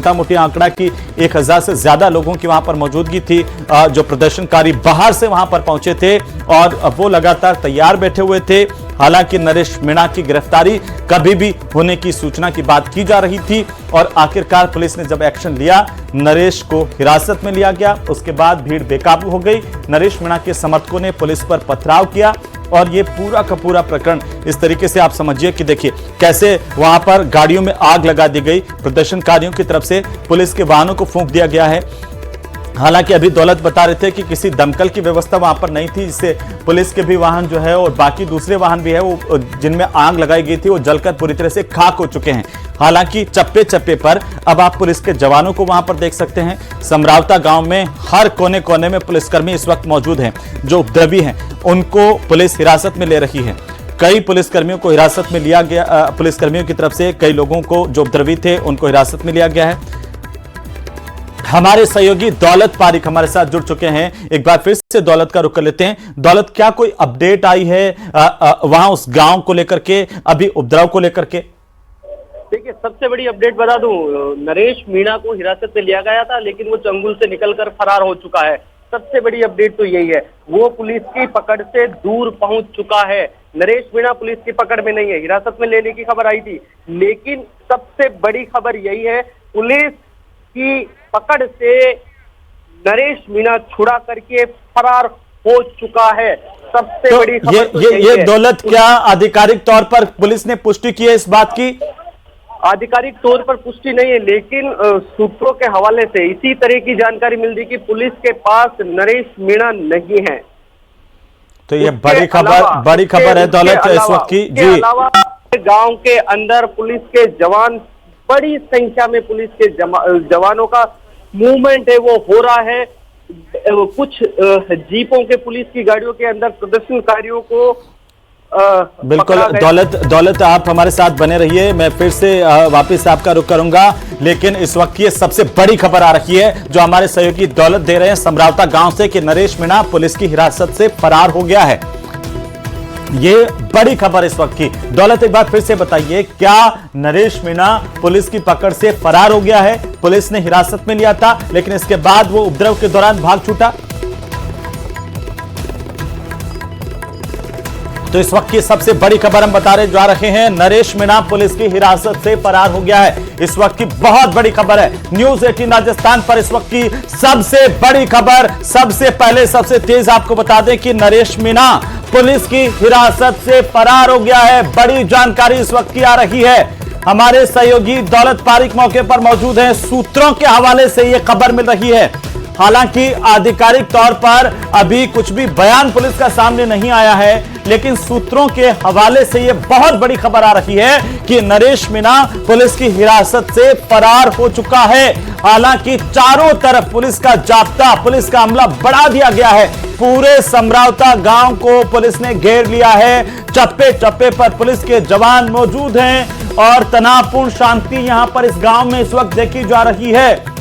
छोटा मोटी आंकड़ा कि 1000 से ज्यादा लोगों की वहां पर मौजूदगी थी। जो प्रदर्शनकारी बाहर से वहां पर पहुंचे थे और वो लगातार तैयार बैठे हुए थे। हालांकि नरेश मीणा की गिरफ्तारी कभी भी होने की सूचना की बात की जा रही थी और आखिरकार पुलिस ने जब एक्शन लिया, नरेश को हिरासत में लिया गया। उसके बाद भीड़ बेकाबू हो गई। नरेश मीणा के समर्थकों ने पुलिस पर पथराव किया और ये पूरा का पूरा प्रकरण इस तरीके से आप समझिए कि देखिए कैसे वहां पर गाड़ियों में आग लगा दी गई। प्रदर्शनकारियों की तरफ से पुलिस के वाहनों को फूंक दिया गया है। हालांकि अभी दौलत बता रहे थे कि किसी दमकल की व्यवस्था वहां पर नहीं थी, जिससे पुलिस के भी वाहन जो है और बाकी दूसरे वाहन भी है वो जिनमें आग लगाई गई थी वो जलकर पूरी तरह से खाक हो चुके हैं। हालांकि चप्पे चप्पे पर अब आप पुलिस के जवानों को वहां पर देख सकते हैं। समरावता गांव में हर कोने कोने में पुलिसकर्मी इस वक्त मौजूद हैं। जो उपद्रवी हैं उनको पुलिस हिरासत में ले रही है। कई पुलिसकर्मियों को हिरासत में लिया गया। पुलिसकर्मियों की तरफ से कई लोगों को जो उपद्रवी थे उनको हिरासत में लिया गया है। हमारे सहयोगी दौलत पारिक हमारे साथ जुड़ चुके हैं। एक बार फिर से दौलत का रुख कर लेते हैं। दौलत, क्या कोई अपडेट आई है वहां उस गांव को लेकर के, अभी उपद्रव को लेकर के? देखिए, सबसे बड़ी अपडेट बता दूं, नरेश मीणा को हिरासत में लिया गया था लेकिन वो चंगुल से निकलकर फरार हो चुका है। सबसे बड़ी अपडेट तो यही है, वो पुलिस की पकड़ से दूर पहुंच चुका है। नरेश मीणा पुलिस की पकड़ में नहीं है। हिरासत में लेने की खबर आई थी, लेकिन सबसे बड़ी खबर यही है, पुलिस की पकड़ से नरेश मीणा छुड़ा करके फरार हो चुका है। सबसे तो बड़ी खबर ये दौलत, क्या आधिकारिक तौर पर पुलिस ने पुष्टि की है इस बात की? आधिकारिक तौर पर पुष्टि नहीं है, लेकिन सूत्रों के हवाले से इसी तरह की जानकारी मिल रही कि पुलिस के पास नरेश मीणा नहीं है। तो ये बड़ी खबर है दौलत इस वक्त की जी। अलावा गांव के अंदर पुलिस के जवान, बड़ी संख्या में पुलिस के जवानों का मूवमेंट है वो हो रहा है। कुछ जीपों के पुलिस की गाड़ियों के अंदर प्रदर्शनकारियों को बिल्कुल दौलत आप हमारे साथ बने रहिए। मैं फिर से वापस आपका रुख करूंगा, लेकिन इस वक्त की सबसे बड़ी खबर आ रही है जो हमारे सहयोगी दौलत दे रहे हैं समरावता गांव से कि नरेश मीणा पुलिस की हिरासत से फरार हो गया है। ये बड़ी खबर इस वक्त की। दौलत, एक बार फिर से बताइए, क्या नरेश मीणा पुलिस की पकड़ से फरार हो गया है? पुलिस ने हिरासत में लिया था लेकिन इसके बाद वो उपद्रव के दौरान भाग छूटा। तो इस वक्त की सबसे बड़ी खबर हम बता जा रहे हैं, नरेश मीणा पुलिस की हिरासत से फरार हो गया है। इस वक्त की बहुत बड़ी खबर है। न्यूज 18 राजस्थान पर इस वक्त की सबसे बड़ी खबर। सबसे पहले सबसे तेज आपको बता दें कि नरेश मीणा पुलिस की हिरासत से फरार हो गया है। बड़ी जानकारी इस वक्त की आ रही है। हमारे सहयोगी दौलत पारिक मौके पर मौजूद हैं। सूत्रों के हवाले से यह खबर मिल रही है। हालांकि आधिकारिक तौर पर अभी कुछ भी बयान पुलिस का सामने नहीं आया है, लेकिन सूत्रों के हवाले से यह बहुत बड़ी खबर आ रही है कि नरेश मीणा पुलिस की हिरासत से फरार हो चुका है। हालांकि चारों तरफ पुलिस का जाब्ता, पुलिस का अमला बढ़ा दिया गया है। पूरे समरावता गांव को पुलिस ने घेर लिया है। चप्पे चप्पे पर पुलिस के जवान मौजूद हैं और तनावपूर्ण शांति यहां पर इस गांव में इस वक्त देखी जा रही है।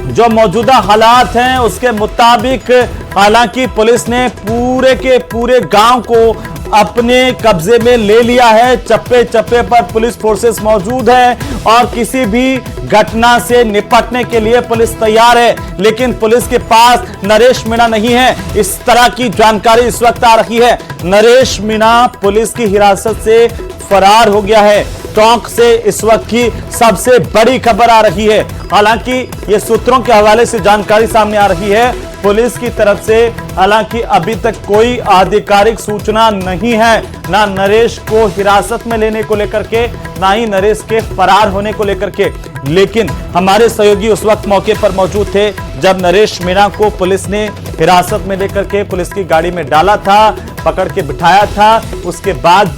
जो मौजूदा हालात हैं उसके मुताबिक हालांकि पुलिस ने पूरे के पूरे गांव को अपने कब्जे में ले लिया है। चप्पे चप्पे पर पुलिस फोर्सेस मौजूद हैं और किसी भी घटना से निपटने के लिए पुलिस तैयार है, लेकिन पुलिस के पास नरेश मीणा नहीं है। इस तरह की जानकारी इस वक्त आ रही है। नरेश मीणा पुलिस की हिरासत से फरार हो गया है। टोंक से इस वक्त की सबसे बड़ी खबर आ रही है। हालांकि ये सूत्रों के हवाले से जानकारी सामने आ रही है पुलिस की तरफ से। हालांकि अभी तक कोई आधिकारिक सूचना नहीं है, ना नरेश को हिरासत में लेने को लेकर के, ना ही नरेश के फरार होने को लेकर के। लेकिन हमारे सहयोगी उस वक्त मौके पर मौजूद थे जब नरेश मीणा को पुलिस ने हिरासत में लेकर के पुलिस की गाड़ी में डाला था, पकड़ के बिठाया था। उसके बाद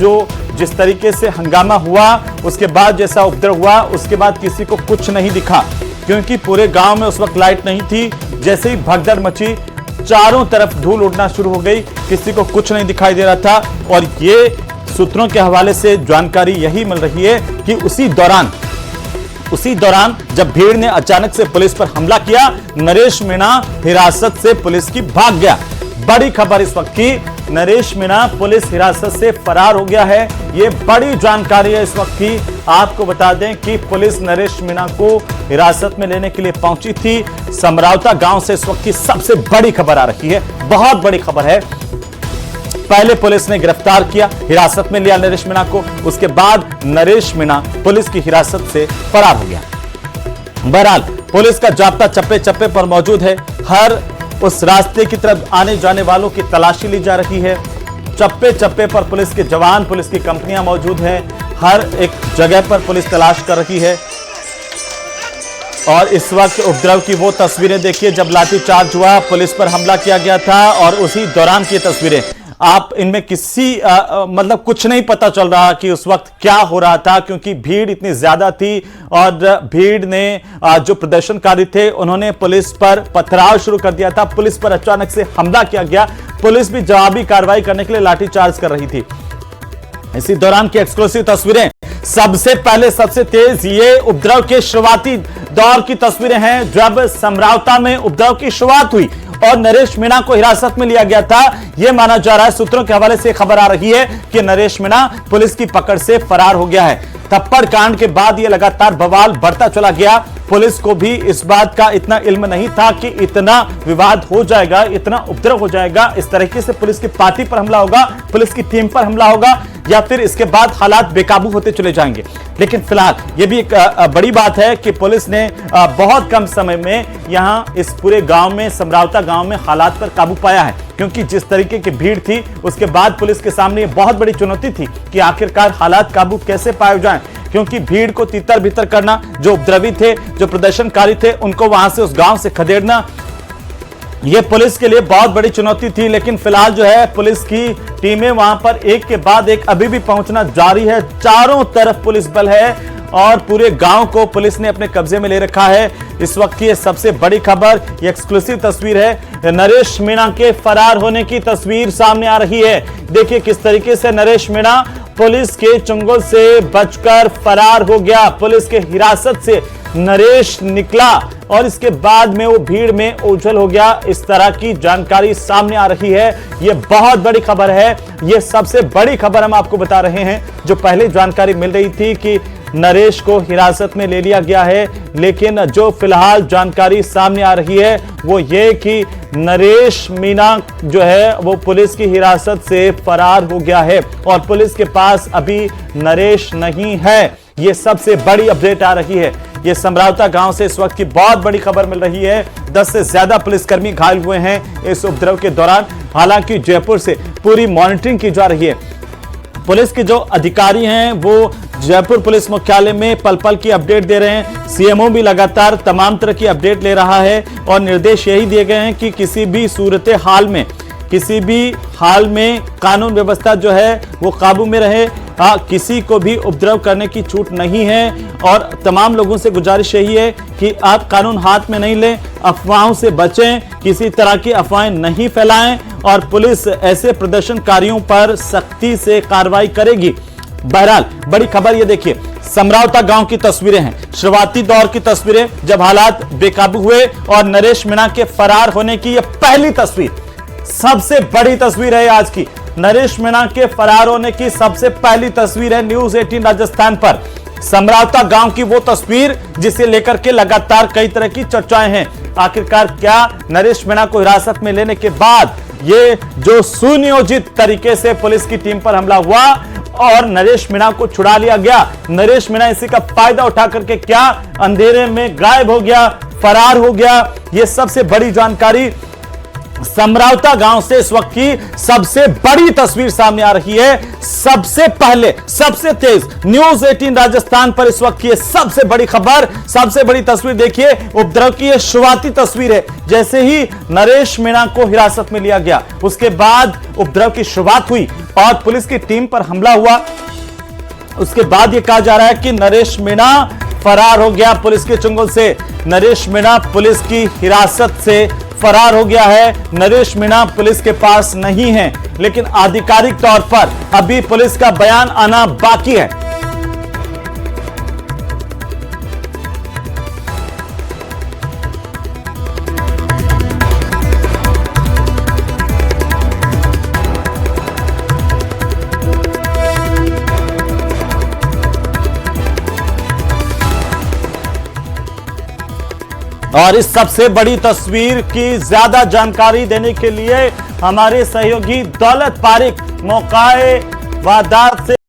जिस तरीके से हंगामा हुआ, उसके बाद जैसा उपद्रव हुआ, उसके बाद किसी को कुछ नहीं दिखा, क्योंकि पूरे गांव में उस वक्त लाइट नहीं थी। जैसे ही भगदड़ मची, चारों तरफ धूल उड़ना शुरू हो गई, किसी को कुछ नहीं दिखाई दे रहा था। और ये सूत्रों के हवाले से जानकारी यही मिल रही है कि उसी दौरान जब भीड़ ने अचानक से पुलिस पर हमला किया, नरेश मीणा हिरासत से पुलिस की भाग गया। बड़ी खबर इस वक्त की, नरेश मीणा पुलिस हिरासत से फरार हो गया है। ये बड़ी जानकारी है इस वक्त की। आपको बता दें कि पुलिस नरेश मीणा को हिरासत में लेने के लिए पहुंची थी। समरावता गांव से इस वक्त की सबसे बड़ी खबर आ रही है, बहुत बड़ी खबर है। पहले पुलिस ने गिरफ्तार किया, हिरासत में लिया नरेश मीणा को, उसके बाद नरेश मीणा पुलिस की हिरासत से फरार हो गया। बहरहाल पुलिस का जाब्ता चप्पे चप्पे पर मौजूद है, हर उस रास्ते की तरफ आने जाने वालों की तलाशी ली जा रही है। चप्पे चप्पे पर पुलिस के जवान, पुलिस की कंपनियां मौजूद हैं, हर एक जगह पर पुलिस तलाश कर रही है। और इस वक्त उपद्रव की वो तस्वीरें देखिए जब लाठीचार्ज हुआ, पुलिस पर हमला किया गया था, और उसी दौरान की तस्वीरें। आप इनमें किसी मतलब कुछ नहीं पता चल रहा कि उस वक्त क्या हो रहा था, क्योंकि भीड़ इतनी ज्यादा थी और भीड़ ने जो प्रदर्शनकारी थे उन्होंने पुलिस पर पथराव शुरू कर दिया था। पुलिस पर अचानक से हमला किया गया, पुलिस भी जवाबी कार्रवाई करने के लिए लाठीचार्ज कर रही थी। इसी दौरान की एक्सक्लूसिव तस्वीरें, सबसे पहले सबसे तेज ये उपद्रव के शुरुआती दौर की तस्वीरें हैं, जब समरावता में उपद्रव की शुरुआत हुई और नरेश मीणा को हिरासत में लिया गया था। यह माना जा रहा है, सूत्रों के हवाले से खबर आ रही है कि नरेश मीणा पुलिस की पकड़ से फरार हो गया है। थप्पड़ कांड के बाद यह लगातार बवाल बढ़ता चला गया। पुलिस को भी इस बात का इतना इल्म नहीं था कि इतना विवाद हो जाएगा, इतना उपद्रव हो जाएगा, इस तरीके से पुलिस की पार्टी पर हमला होगा, पुलिस की टीम पर हमला होगा, या फिर इसके बाद हालात बेकाबू होते चले जाएंगे। लेकिन फिलहाल यह भी एक बड़ी बात है कि पुलिस ने बहुत कम समय में यहां इस पूरे गांव में, समरावता गांव में हालात पर काबू पाया है, क्योंकि जिस तरीके की भीड़ थी उसके बाद पुलिस के सामने बहुत बड़ी चुनौती थी कि आखिरकार हालात काबू कैसे पाए जाएं, क्योंकि भीड़ को तितर बितर करना, जो उपद्रवी थे, जो प्रदर्शनकारी थे, उनको वहां से उस गांव से खदेड़ना, यह पुलिस के लिए बहुत बड़ी चुनौती थी। लेकिन फिलहाल जो है पुलिस की टीमें वहां पर एक के बाद एक अभी भी पहुंचना जारी है। चारों तरफ पुलिस बल है और पूरे गांव को पुलिस ने अपने कब्जे में ले रखा है। इस वक्त की सबसे बड़ी खबर, ये एक्सक्लूसिव तस्वीर है, नरेश मीणा के फरार होने की तस्वीर सामने आ रही है। देखिए किस तरीके से नरेश मीणा पुलिस के चंगुल से बचकर फरार हो गया। पुलिस के हिरासत से नरेश निकला और इसके बाद में वो भीड़ में ओझल हो गया। इस तरह की जानकारी सामने आ रही है, ये बहुत बड़ी खबर है। ये सबसे बड़ी खबर हम आपको बता रहे हैं। जो पहले जानकारी मिल रही थी कि नरेश को हिरासत में ले लिया गया है, लेकिन जो फिलहाल जानकारी सामने आ रही है वो ये कि नरेश मीणा जो है वो पुलिस की हिरासत से फरार हो गया है और पुलिस के पास अभी नरेश नहीं है। ये सबसे बड़ी अपडेट आ रही है। ये समरावता गांव से इस वक्त की बहुत बड़ी खबर मिल रही है। 10 से ज्यादा पुलिसकर्मी घायल हुए हैं इस उपद्रव के दौरान। हालांकि जयपुर से पूरी मॉनिटरिंग की जा रही है। पुलिस के जो अधिकारी हैं वो जयपुर पुलिस मुख्यालय में पल पल की अपडेट दे रहे हैं। सीएमओ भी लगातार तमाम तरह की अपडेट ले रहा है और निर्देश यही दिए गए हैं कि किसी भी सूरत हाल में कानून व्यवस्था जो है वो काबू में रहे। किसी को भी उपद्रव करने की छूट नहीं है और तमाम लोगों से गुजारिश यही है कि आप कानून हाथ में नहीं लें, अफवाहों से बचें, किसी तरह की अफवाहें नहीं फैलाएं और पुलिस ऐसे प्रदर्शनकारियों पर सख्ती से कार्रवाई करेगी। बहरहाल बड़ी खबर ये देखिए, समरावता गांव की तस्वीरें हैं, शुरुआती दौर की तस्वीरें जब हालात बेकाबू हुए और नरेश मीणा के फरार होने की यह पहली तस्वीर, सबसे बड़ी तस्वीर है आज की। नरेश मीणा के फरार होने की सबसे पहली तस्वीर है न्यूज 18 राजस्थान पर। समरावता गांव की वो तस्वीर जिसे लेकर के लगातार कई तरह की चर्चाएं हैं। आखिरकार क्या नरेश मीणा को हिरासत में लेने के बाद ये जो सुनियोजित तरीके से पुलिस की टीम पर हमला हुआ और नरेश मीणा को छुड़ा लिया गया, नरेश मीणा इसी का फायदा उठा करके क्या अंधेरे में गायब हो गया, फरार हो गया, ये सबसे बड़ी जानकारी समरावता गांव से इस वक्त की सबसे बड़ी तस्वीर सामने आ रही है। सबसे पहले सबसे तेज न्यूज 18 राजस्थान पर इस वक्त की सबसे बड़ी खबर, सबसे बड़ी तस्वीर देखिए, उपद्रव की यह शुरुआती तस्वीर है। जैसे ही नरेश मीणा को हिरासत में लिया गया उसके बाद उपद्रव की शुरुआत हुई और पुलिस की टीम पर हमला हुआ। उसके बाद यह कहा जा रहा है कि नरेश मीणा फरार हो गया पुलिस के चंगुल से। नरेश मीणा पुलिस की हिरासत से फरार हो गया है। नरेश मीणा पुलिस के पास नहीं है, लेकिन आधिकारिक तौर पर अभी पुलिस का बयान आना बाकी है। और इस सबसे बड़ी तस्वीर की ज्यादा जानकारी देने के लिए हमारे सहयोगी दौलत पारिक मौकाए वारदात से